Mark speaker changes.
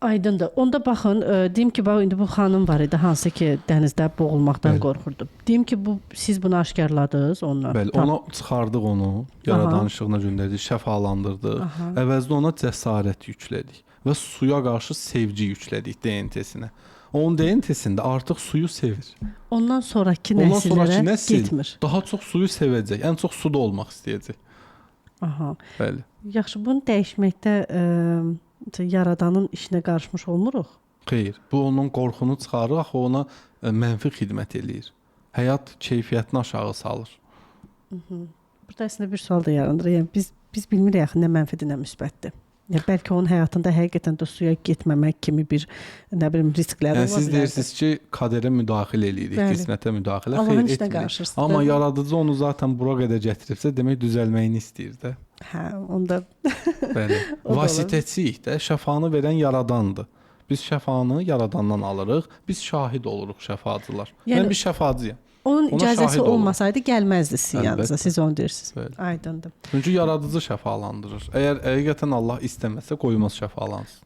Speaker 1: Aydındır. Onda baxın, deyim ki, bax indi bu xanım var idi, hansı ki dənizdə boğulmaqdan qorxurdu. Deyim ki, siz bunu aşkarladınız onunla.
Speaker 2: Bəli, ona çıxardıq onu, yaradan işığına göndərdik, şəfalandırdıq. Əvəzdə ona cəsarət yüklədik və suya qarşı sevgi yüklədik DNT-sinə. Onun DNT-sində artıq suyu sevir.
Speaker 1: Ondan sonraki nəsillərə getmir.
Speaker 2: Daha çox suyu sevəcək, ən çox suda olmaq istəyəcək.
Speaker 1: Aha.
Speaker 2: Bəli.
Speaker 1: Yaxşı, bunu dəyişməkdə yaradanın işinə qarışmış olmuruq?
Speaker 2: Xeyr, bu onun qorxunu çıxarır, axı ona mənfi xidmət eləyir. Həyat keyfiyyətini aşağı salır.
Speaker 1: Burada əslində bir sual da yaranır. Yəni biz bilmirik axı nə mənfidir, nə müsbətdir. Ya bəlkə onun həyatında həqiqətən də suya getməmək kimi bir nə bilim risklər ola bilər.
Speaker 2: Siz deyirsiniz ki, qədərə müdaxilə eləyirik, qismətə müdaxilə.
Speaker 1: Allahın işinə qarışırsınız.
Speaker 2: Amma yaradıcı onu zaten bura qədər gətiribsə, demək düzəlməyini istəyir də.
Speaker 1: Hə, onda
Speaker 2: bəli. Vasitəçiyik də, şəfanı verən yaradandır. Biz şəfanı yaradandan alırıq, biz şahid oluruq şəfacılar. Mən bir şəfacıyam.
Speaker 1: Onun icazəsi olmasaydı gəlməzdi sizin yanınıza, siz onu deyirsiniz.
Speaker 2: Bəli.
Speaker 1: Aydındır.
Speaker 2: Çünki yaradıcı şəfalandırır. Əgər həqiqətən Allah istəməsə qoymaz şəfalansın.